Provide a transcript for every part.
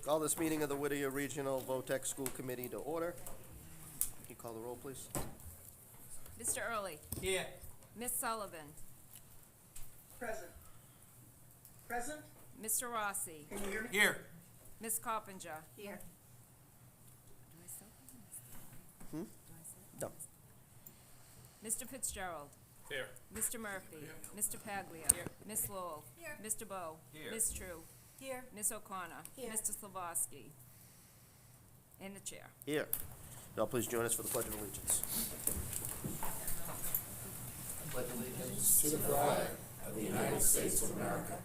Call this meeting of the Whittier Regional VOTEC School Committee to order. Can you call the roll, please? Mr. Early. Here. Miss Sullivan. Present. Present? Mr. Rossi. Can you hear me? Here. Miss Coppinger. Here. No. Mr. Fitzgerald. Here. Mr. Murphy. Mr. Paglia. Miss Lowell. Mr. Bowe. Here. Miss True. Here. Miss O'Connor. Here. Mr. Slavosky. And the chair. Here. Y'all please join us for the Pledge of Allegiance. Pledge allegiance to the flag of the United States of America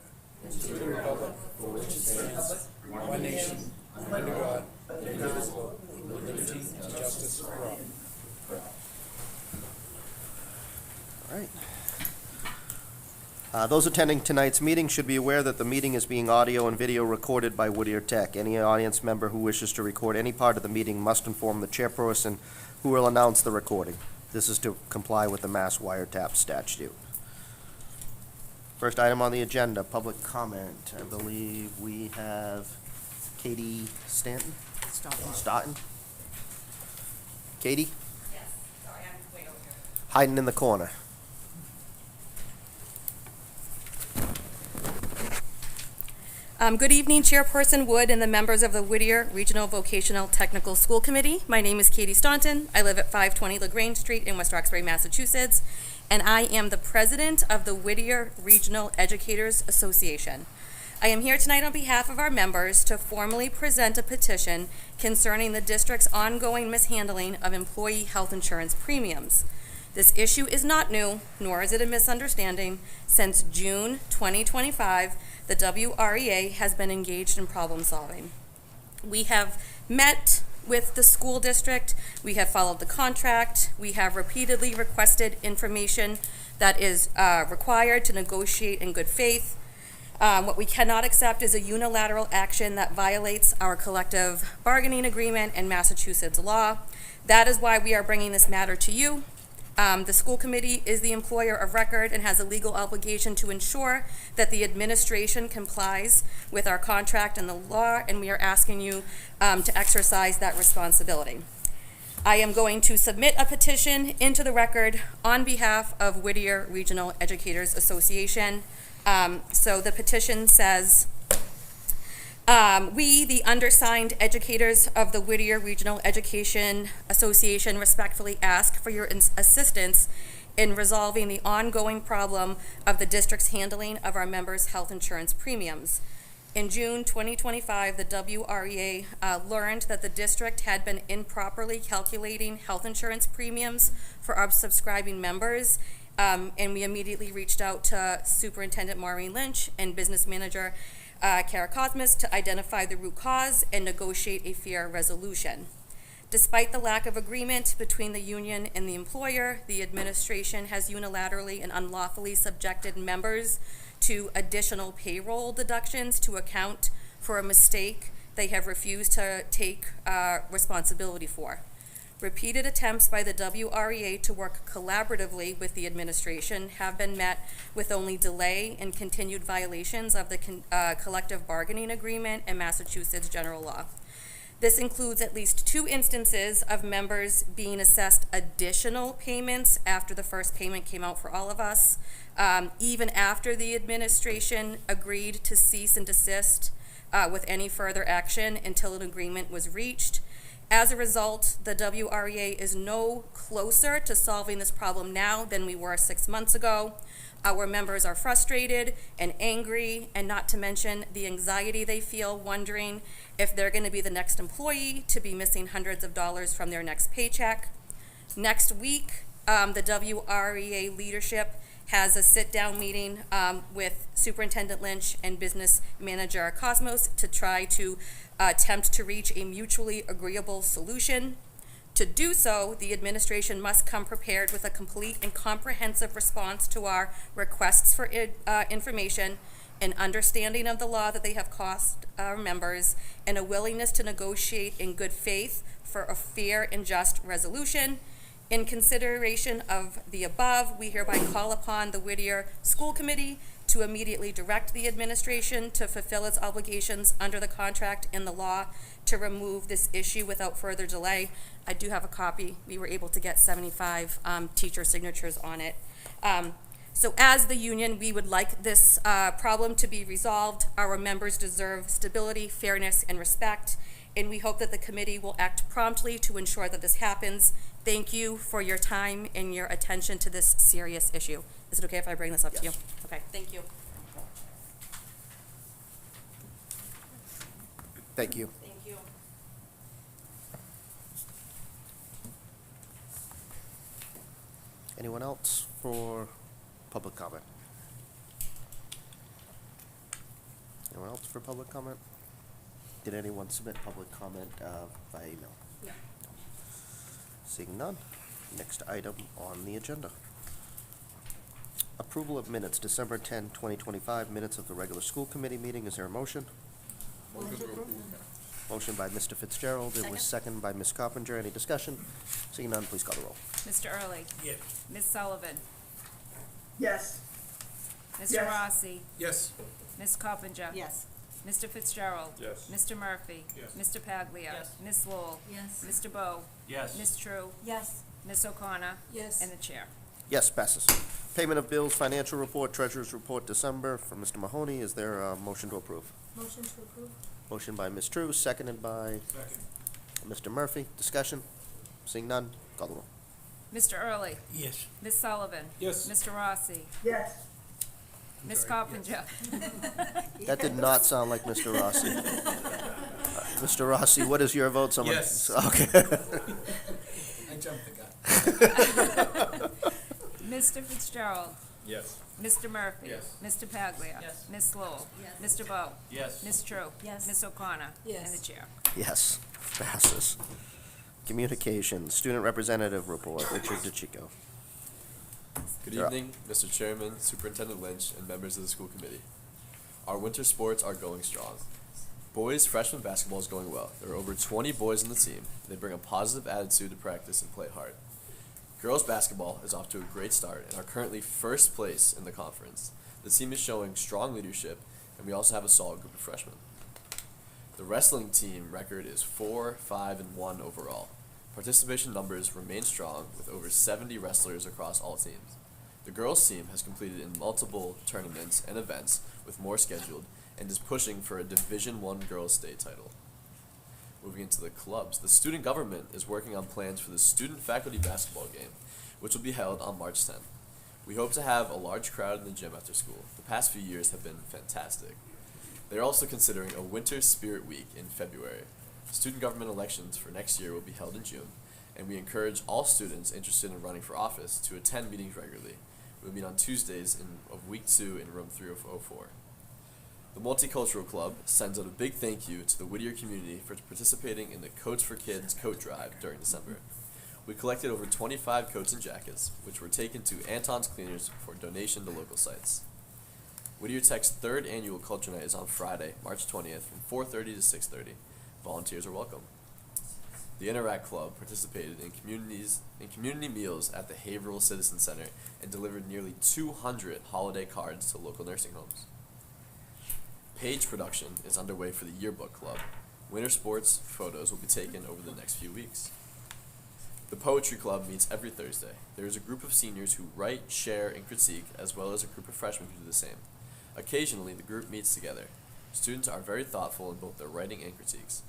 and to the republic for which it stands, one nation, under God, indivisible, with liberty and justice for all. All right. Those attending tonight's meeting should be aware that the meeting is being audio and video recorded by Whittier Tech. Any audience member who wishes to record any part of the meeting must inform the chairperson, who will announce the recording. This is to comply with the Mass Wiretap statute. First item on the agenda, public comment. I believe we have Katie Stanton? Staunton? Katie? Yes, sorry, I'm way over here. Hiding in the corner. Good evening, Chairperson Wood and the members of the Whittier Regional Vocational Technical School Committee. My name is Katie Staunton. I live at 520 LaGrange Street in West Roxbury, Massachusetts, and I am the president of the Whittier Regional Educators Association. I am here tonight on behalf of our members to formally present a petition concerning the district's ongoing mishandling of employee health insurance premiums. This issue is not new, nor is it a misunderstanding. Since June 2025, the WREA has been engaged in problem solving. We have met with the school district, we have followed the contract, we have repeatedly requested information that is required to negotiate in good faith. What we cannot accept is a unilateral action that violates our collective bargaining agreement and Massachusetts law. That is why we are bringing this matter to you. The school committee is the employer of record and has a legal obligation to ensure that the administration complies with our contract and the law, and we are asking you to exercise that responsibility. I am going to submit a petition into the record on behalf of Whittier Regional Educators Association. So the petition says, we, the undersigned educators of the Whittier Regional Education Association, respectfully ask for your assistance in resolving the ongoing problem of the district's handling of our members' health insurance premiums. In June 2025, the WREA learned that the district had been improperly calculating health insurance premiums for our subscribing members, and we immediately reached out to Superintendent Maureen Lynch and Business Manager Kara Cosmas to identify the root cause and negotiate a fair resolution. Despite the lack of agreement between the union and the employer, the administration has unilaterally and unlawfully subjected members to additional payroll deductions to account for a mistake they have refused to take responsibility for. Repeated attempts by the WREA to work collaboratively with the administration have been met with only delay and continued violations of the collective bargaining agreement and Massachusetts general law. This includes at least 2 instances of members being assessed additional payments after the first payment came out for all of us, even after the administration agreed to cease and desist with any further action until an agreement was reached. As a result, the WREA is no closer to solving this problem now than we were 6 months ago. Our members are frustrated and angry, and not to mention the anxiety they feel wondering if they're going to be the next employee to be missing hundreds of dollars from their next paycheck. Next week, the WREA leadership has a sit-down meeting with Superintendent Lynch and Business Manager Cosmos to try to attempt to reach a mutually agreeable solution. To do so, the administration must come prepared with a complete and comprehensive response to our requests for information, an understanding of the law that they have cost our members, and a willingness to negotiate in good faith for a fair and just resolution. In consideration of the above, we hereby call upon the Whittier School Committee to immediately direct the administration to fulfill its obligations under the contract and the law to remove this issue without further delay. I do have a copy. We were able to get 75 teacher signatures on it. So as the union, we would like this problem to be resolved. Our members deserve stability, fairness, and respect, and we hope that the committee will act promptly to ensure that this happens. Thank you for your time and your attention to this serious issue. Is it okay if I bring this up to you? Yes. Okay, thank you. Thank you. Thank you. Anyone else for public comment? Anyone else for public comment? Did anyone submit public comment by email? No. Seeing none, next item on the agenda. Approval of minutes, December 10, 2025, minutes of the regular school committee meeting. Is there a motion? Motion by Mr. Fitzgerald. It was second by Ms. Coppinger. Any discussion? Seeing none, please call the roll. Mr. Early? Yes. Ms. Sullivan? Yes. Mr. Yes. Rossi? Yes. Ms. Coppinger? Yes. Mr. Fitzgerald? Yes. Mr. Murphy? Yes. Mr. Paglia? Yes. Ms. Lowell? Yes. Mr. Bowe? Yes. Ms. True? Yes. Ms. O'Connor? Yes. And the chair. Yes, passes. Payment of bills, financial report, treasurer's report, December, from Mr. Mahoney. Is there a motion to approve? Motion to approve? Motion by Ms. True, seconded by Second. Mr. Murphy. Discussion? Seeing none, call the roll. Mr. Early? Yes. Ms. Sullivan? Yes. Mr. Rossi? Yes. Ms. Coppinger? That did not sound like Mr. Rossi. Mr. Rossi, what is your vote? Someone? Yes. Okay. I jumped the gun. Mr. Fitzgerald? Yes. Mr. Murphy? Yes. Mr. Paglia? Yes. Ms. Lowell? Yes. Mr. Bowe? Yes. Ms. True? Yes. Ms. O'Connor? Yes. And the chair. Yes, passes. Communications, student representative report, Richard DeChico. Good You're up. evening, Mr. Chairman, Superintendent Lynch, and members of the school committee. Our winter sports are going strong. Boys freshman basketball is going well. There are over 20 boys on the team. They bring a positive attitude to practice and play hard. Girls basketball is off to a great start and are currently first place in the conference. The team is showing strong leadership, and we also have a solid group of freshmen. The wrestling team record is 4, 5, and 1 overall. Participation numbers remain strong with over 70 wrestlers across all teams. The girls team has completed in multiple tournaments and events with more scheduled and is pushing for a Division I girls state title. Moving into the clubs, the student government is working on plans for the student-faculty basketball game, which will be held on March 10th. We hope to have a large crowd in the gym after school. The past few years have been fantastic. They're also considering a Winter Spirit Week in February. Student government elections for next year will be held in June, and we encourage all students interested in running for office to attend meetings regularly. We'll meet on Tuesdays of week 2 in room 304. The Multicultural Club sends out a big thank you to the Whittier community for participating in the Coats for Kids coat drive during December. We collected over 25 coats and jackets, which were taken to Anton's Cleaners for donation to local sites. Whittier Tech's third annual Culture Night is on Friday, March 20th from 4:30 to 6:30. Volunteers are welcome. The Interact Club participated in community meals at the Haverhill Citizen Center and delivered nearly 200 holiday cards to local nursing homes. Page production is underway for the Yearbook Club. Winter sports photos will be taken over the next few weeks. The Poetry Club meets every Thursday. There is a group of seniors who write, share, and critique, as well as a group of freshmen who do the same. Occasionally, the group meets together. Students are very thoughtful in both their writing and critiques.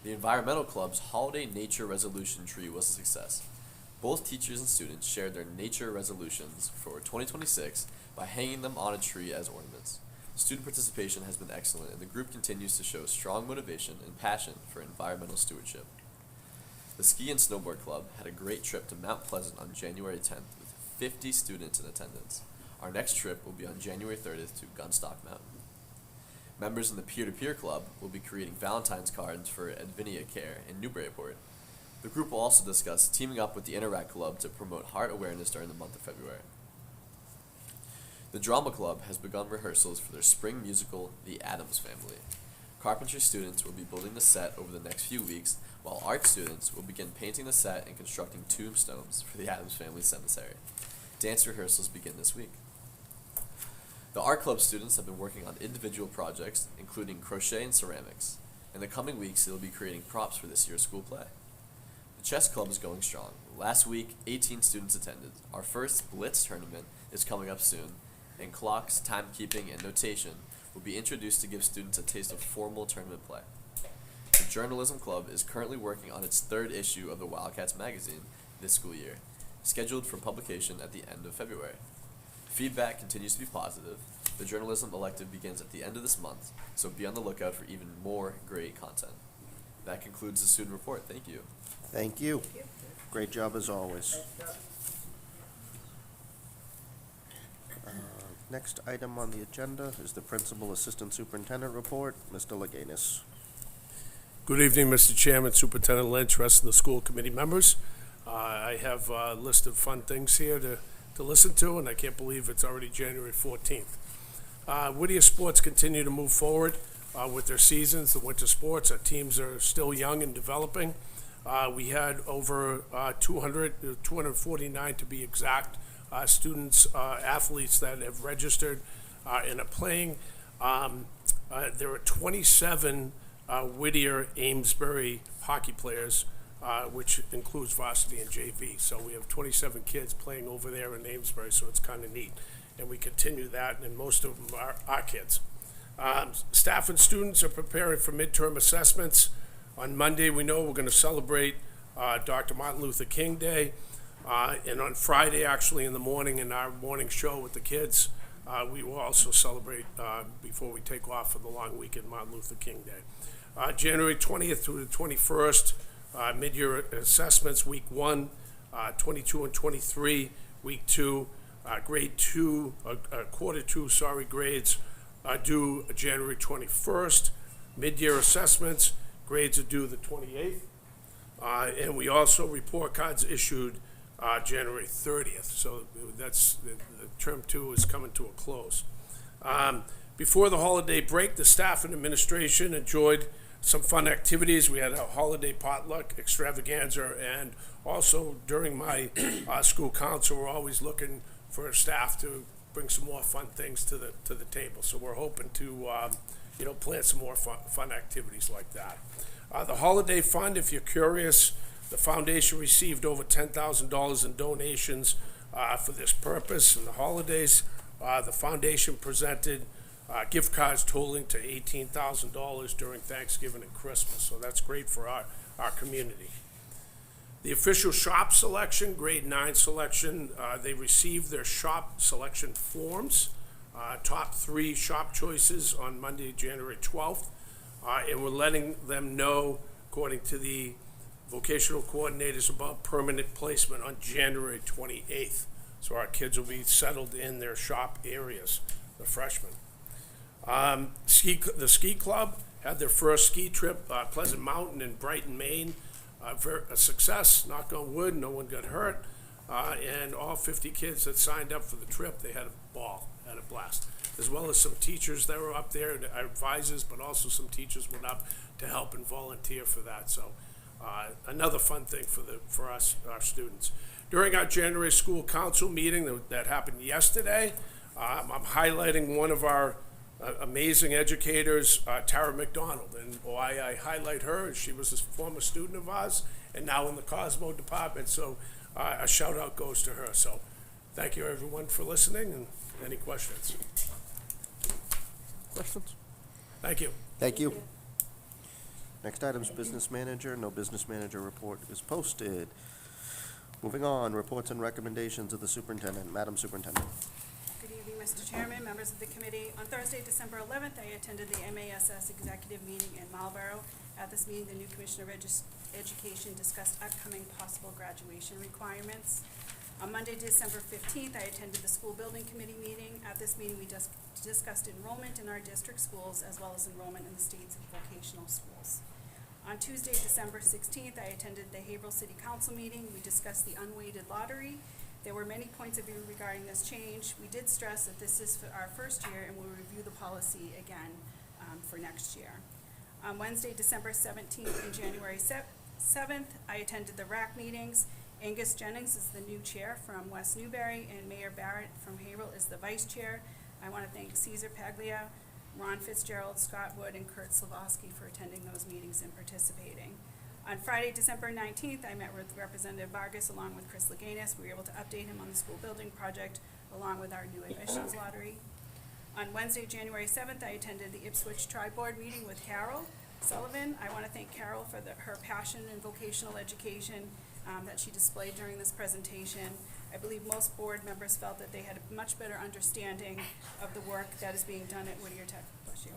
The Environmental Club's Holiday Nature Resolution Tree was a success. Both teachers and students shared their nature resolutions for 2026 by hanging them on a tree as ornaments. Student participation has been excellent, and the group continues to show strong motivation and passion for environmental stewardship. The Ski and Snowboard Club had a great trip to Mount Pleasant on January 10th with 50 students in attendance. Our next trip will be on January 30th to Gunstock Mountain. Members in the Peer-to-Peer Club will be creating Valentine's cards for Advinia Care in Newburyport. The group will also discuss teaming up with the Interact Club to promote heart awareness during the month of February. The Drama Club has begun rehearsals for their spring musical, The Addams Family. Carpentry students will be building the set over the next few weeks, while art students will begin painting the set and constructing tombstones for the Adams Family Cemetery. Dance rehearsals begin this week. The art club students have been working on individual projects, including crochet and ceramics. In the coming weeks, they will be creating props for this year's school play. The chess club is going strong. Last week, 18 students attended. Our first Blitz tournament is coming up soon, and clocks, timekeeping, and notation will be introduced to give students a taste of formal tournament play. The journalism club is currently working on its third issue of the Wildcats magazine this school year, scheduled for publication at the end of February. Feedback continues to be positive. The journalism elective begins at the end of this month, so be on the lookout for even more great content. That concludes the student report. Thank you. Thank you. Great job as always. Next item on the agenda is the Principal Assistant Superintendent Report. Mr. Leganis. Good evening, Mr. Chairman, Superintendent Lynch, rest of the school committee members. I have a list of fun things here to listen to, and I can't believe it's already January 14th. Whittier sports continue to move forward with their seasons, the winter sports. Our teams are still young and developing. We had over 249 to be exact, students, athletes that have registered and are playing. There are 27 Whittier Amesbury hockey players, which includes varsity and JV. So we have 27 kids playing over there in Amesbury, so it's kind of neat. And we continue that, and most of them are our kids. Staff and students are preparing for midterm assessments. On Monday, we know we're going to celebrate Dr. Martin Luther King Day. And on Friday, actually, in the morning, in our morning show with the kids, we will also celebrate before we take off for the long weekend, Martin Luther King Day. January 20th through the 21st, mid-year assessments, week 1, 22 and 23, week 2, grade 2, quarter 2, grades due January 21st. Mid-year assessments, grades are due the 28th. And we also report cards issued January 30th. So that's, the term 2 is coming to a close. Before the holiday break, the staff and administration enjoyed some fun activities. We had a holiday potluck extravaganza, and also during my school council, we're always looking for staff to bring some more fun things to the table. So we're hoping to plan some more fun activities like that. The holiday fund, if you're curious, the foundation received over $10,000 in donations for this purpose in the holidays. The foundation presented gift cards totaling to $18,000 during Thanksgiving and Christmas, so that's great for our community. The official shop selection, grade 9 selection, they received their shop selection forms, top 3 shop choices on Monday, January 12th, and we're letting them know, according to the vocational coordinators, about permanent placement on January 28th. So our kids will be settled in their shop areas, the freshmen. The ski club had their first ski trip, Pleasant Mountain in Brighton, Maine. A success, knock on wood, no one got hurt. And all 50 kids that signed up for the trip, they had a ball, had a blast. As well as some teachers that were up there, and our advisors, but also some teachers went up to help and volunteer for that. So another fun thing for us, our students. During our January school council meeting that happened yesterday, I'm highlighting one of our amazing educators, Tara McDonald. And why I highlight her is she was a former student of ours and now in the Cosmo department. So a shout out goes to her. So thank you everyone for listening, and any questions? Questions? Thank you. Thank you. Next item's business manager. No business manager report is posted. Moving on, reports and recommendations of the superintendent. Madam Superintendent. Good evening, Mr. Chairman, members of the committee. On Thursday, December 11th, I attended the MASS executive meeting in Marlborough. At this meeting, the new Commissioner of Education discussed upcoming possible graduation requirements. On Monday, December 15th, I attended the school building committee meeting. At this meeting, we discussed enrollment in our district schools as well as enrollment in the state's vocational schools. On Tuesday, December 16th, I attended the Haverhill City Council meeting. We discussed the unweighted lottery. There were many points of view regarding this change. We did stress that this is for our first year, and we'll review the policy again for next year. On Wednesday, December 17th and January 7th, I attended the RAC meetings. Angus Jennings is the new chair from West Newbury, and Mayor Barrett from Haverhill is the vice chair. I want to thank Caesar Paglia, Ron Fitzgerald, Scott Wood, and Kurt Slavosky for attending those meetings and participating. On Friday, December 19th, I met with Representative Vargas along with Chris Leganis. We were able to update him on the school building project along with our new admissions lottery. On Wednesday, January 7th, I attended the Ipswich Tri-Board meeting with Carol Sullivan. I want to thank Carol for her passion in vocational education that she displayed during this presentation. I believe most board members felt that they had a much better understanding of the work that is being done at Whittier Tech. Bless you.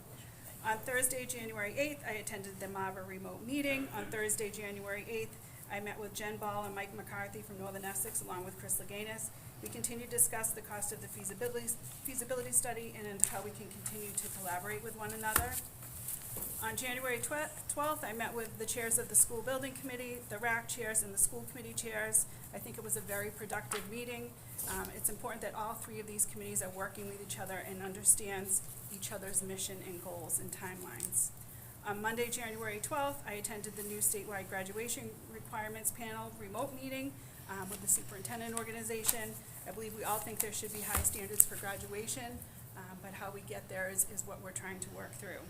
On Thursday, January 8th, I attended the MAVA remote meeting. On Thursday, January 8th, I met with Jen Ball and Mike McCarthy from Northern Essex along with Chris Leganis. We continue to discuss the cost of the feasibility study and how we can continue to collaborate with one another. On January 12th, I met with the chairs of the school building committee, the RAC chairs, and the school committee chairs. I think it was a very productive meeting. It's important that all three of these committees are working with each other and understands each other's mission and goals and timelines. On Monday, January 12th, I attended the new statewide graduation requirements panel remote meeting with the superintendent organization. I believe we all think there should be high standards for graduation, but how we get there is what we're trying to work through.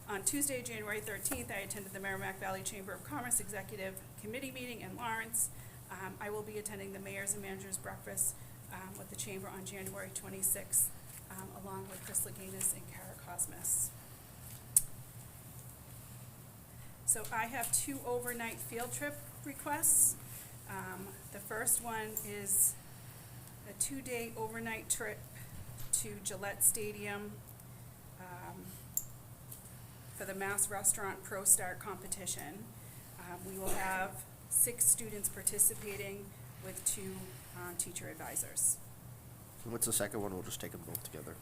On Tuesday, January 13th, I attended the Merrimack Valley Chamber of Commerce Executive Committee meeting in Lawrence. I will be attending the Mayors and Managers Breakfast with the Chamber on January 26th, along with Chris Leganis and Kara Cosmas. So I have 2 overnight field trip requests. The first one is a 2-day overnight trip to Gillette Stadium for the Mass Restaurant Pro Star competition. We will have 6 students participating with 2 teacher advisors. And what's the second one? We'll just take them both together.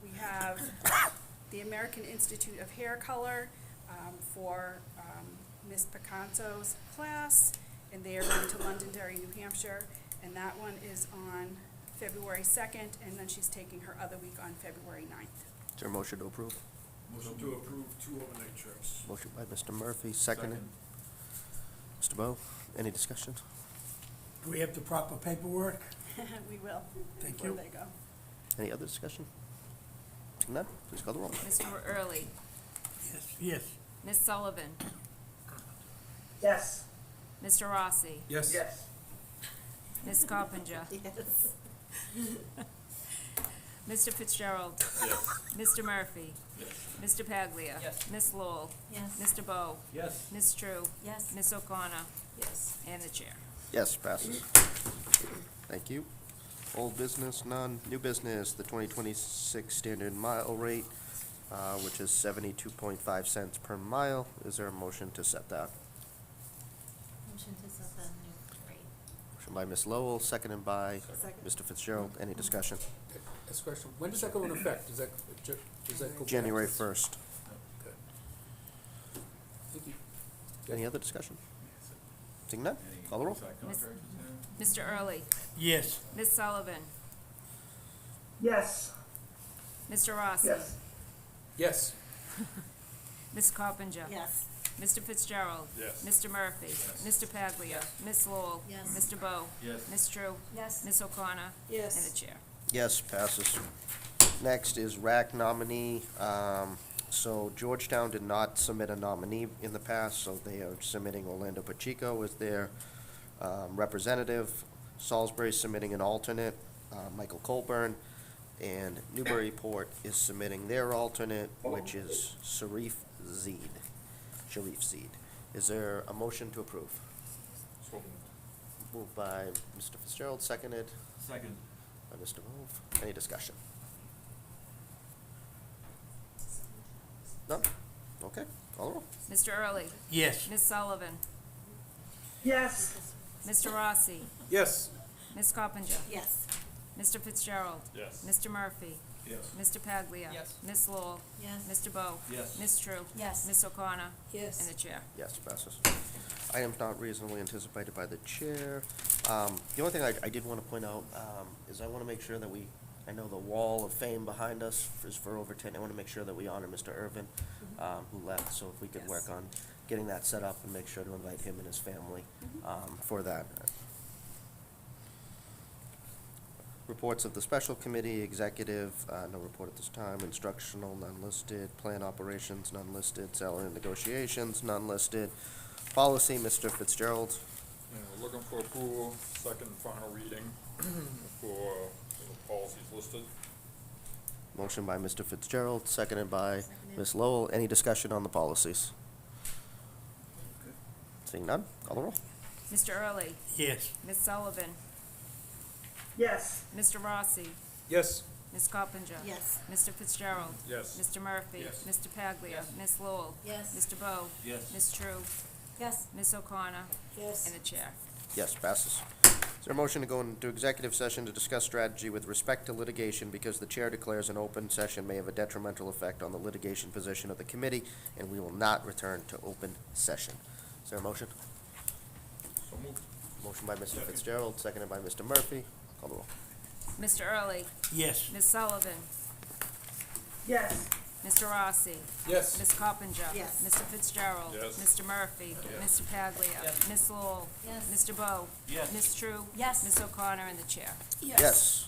We have the American Institute of Hair Color for Miss Picanto's class, and they are going to Londonderry, New Hampshire, and that one is on February 2nd, and then she's taking her other week on February 9th. Is there a motion to approve? Motion to approve 2 overnight trips. Motion by Mr. Murphy, seconded. Mr. Bo, any discussion? Do we have the proper paperwork? We will. Thank before you. they go. Any other discussion? Seeing none, please call the roll. Mr. Early, Yes. Yes. Ms. Sullivan, Yes. Mr. Rossi, Yes. Yes. Ms. Coppinger, Yes. Mr. Fitzgerald, Mr. Murphy, Mr. Paglia, Ms. Lowell, Yes. Mr. Bo, Yes. Ms. True, Yes. Ms. O'Connor, Yes. and the chair. Yes, passes. Thank you. Old business, none. New business, the 2026 standard mile rate, which is 72.5 cents per mile. Is there a motion to set that? Motion to set the new rate. Motion by Ms. Lowell, seconded by Second. Mr. Fitzgerald. Any discussion? That's a question. When does that go into effect? Does that go back? January 1st. Okay. Thank you. Any other discussion? Seeing none, call the roll. Mr. Early, Yes. Ms. Sullivan, Yes. Mr. Rossi, Yes. Yes. Ms. Coppinger, Yes. Mr. Fitzgerald, Yes. Mr. Murphy, Mr. Paglia, Ms. Lowell, Yes. Mr. Bo, Ms. True, Yes. Ms. O'Connor, Yes. and the chair. Yes, passes. Next is RAC nominee. So Georgetown did not submit a nominee in the past, so they are submitting Orlando Pacheco as their representative. Salisbury submitting an alternate, Michael Colburn. And Newburyport is submitting their alternate, which is Sharif Zeed. Is there a motion to approve? Moved by Mr. Fitzgerald, seconded Second. by Mr. Wolf. Any discussion? None? Okay, call the roll. Mr. Early, Yes. Ms. Sullivan, Yes. Mr. Rossi, Yes. Ms. Coppinger, Yes. Mr. Fitzgerald, Yes. Mr. Murphy, Yes. Mr. Paglia, Ms. Lowell, Yes. Mr. Bo, Yes. Ms. True, Yes. Ms. O'Connor, Yes. and the chair. Yes, passes. Items not reasonably anticipated by the chair. The only thing I did want to point out is I want to make sure that we I know the wall of fame behind us is for over 10. I want to make sure that we honor Mr. Irvin, who left, so if we could work on getting that set up and make sure to invite him and his family for that. Reports of the special committee, executive, no report at this time, instructional, none listed, plan operations, none listed, salary and negotiations, none listed, policy, Mr. Fitzgerald. And we're looking for approval, second and final reading for the policies listed. Motion by Mr. Fitzgerald, seconded by Ms. Lowell. Any discussion on the policies? Seeing none, call the roll. Mr. Early, Yes. Ms. Sullivan, Yes. Mr. Rossi, Yes. Ms. Coppinger. Yes. Mr. Fitzgerald. Yes. Mr. Murphy. Yes. Mr. Paglia. Ms. Lowell. Yes. Mr. Bo. Yes. Ms. True. Yes. Ms. O'Connor. Yes. And the chair. Yes, passes. Is there a motion to go into executive session to discuss strategy with respect to litigation because the chair declares an open session may have a detrimental effect on the litigation position of the committee, and we will not return to open session? Is there a motion? So moved. Motion by Mr. Fitzgerald, seconded by Mr. Murphy. Call the roll. Mr. Early, Yes. Ms. Sullivan, Yes. Mr. Rossi, Yes. Ms. Coppinger. Yes. Mr. Fitzgerald. Yes. Mr. Murphy. Mr. Paglia. Ms. Lowell. Yes. Mr. Bo. Yes. Ms. True. Yes. Ms. O'Connor and the chair. Yes.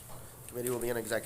Committee will be in executive